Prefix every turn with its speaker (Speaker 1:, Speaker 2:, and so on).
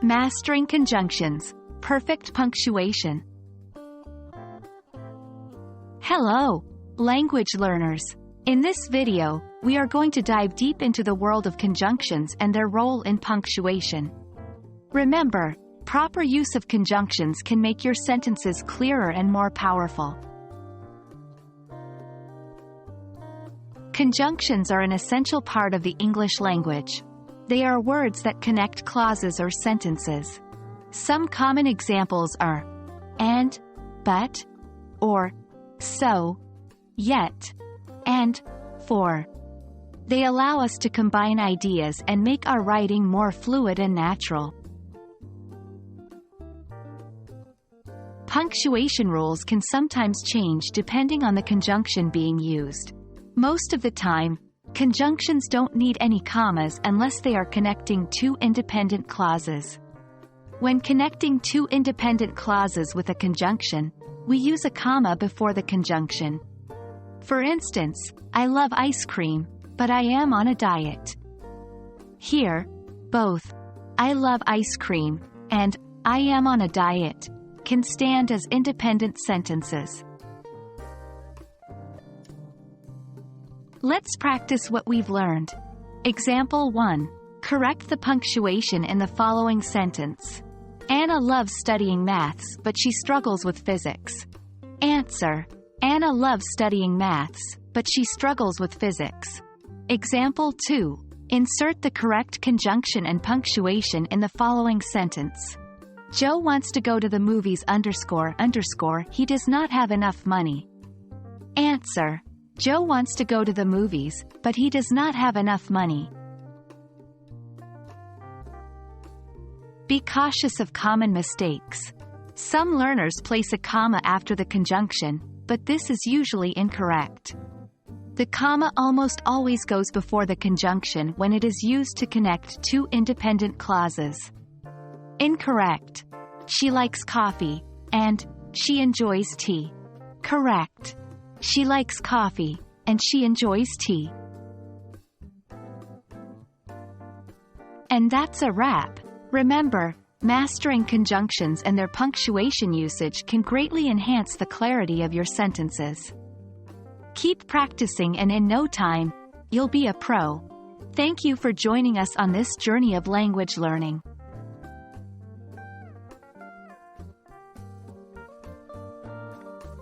Speaker 1: Mastering conjunctions. Perfect punctuation. Hello, language learners. In this video, we are going to dive deep into the world of conjunctions and their role in punctuation. Remember, proper use of conjunctions can make your sentences clearer and more powerful. Conjunctions are an essential part of the English language. They are words that connect clauses or sentences. Some common examples are and, but, or, so, yet, and, for. They allow us to combine ideas and make our writing more fluid and natural. Punctuation rules can sometimes change depending on the conjunction being used. Most of the time, conjunctions don't need any commas unless they are connecting two independent clauses. When connecting two independent clauses with a conjunction, we use a comma before the conjunction. For instance, I love ice cream, but I am on a diet. Here, both I love ice cream and I am on a diet can stand as independent sentences. Let's practice what we've learned. Example 1. Correct the punctuation in the following sentence. Anna loves studying maths, but she struggles with physics. Answer. Anna loves studying maths, but she struggles with physics. Example 2. Insert the correct conjunction and punctuation in the following sentence. Joe wants to go to the movies __. He does not have enough money. Answer. Joe wants to go to the movies, but he does not have enough money. Be cautious of common mistakes. Some learners place a comma after the conjunction, but this is usually incorrect. The comma almost always goes before the conjunction when it is used to connect two independent clauses. Incorrect. She likes coffee, and she enjoys tea. Correct. She likes coffee, and she enjoys tea. And that's a wrap. Remember, mastering conjunctions and their punctuation usage can greatly enhance the clarity of your sentences. Keep practicing and in no time, you'll be a pro. Thank you for joining us on this journey of language learning.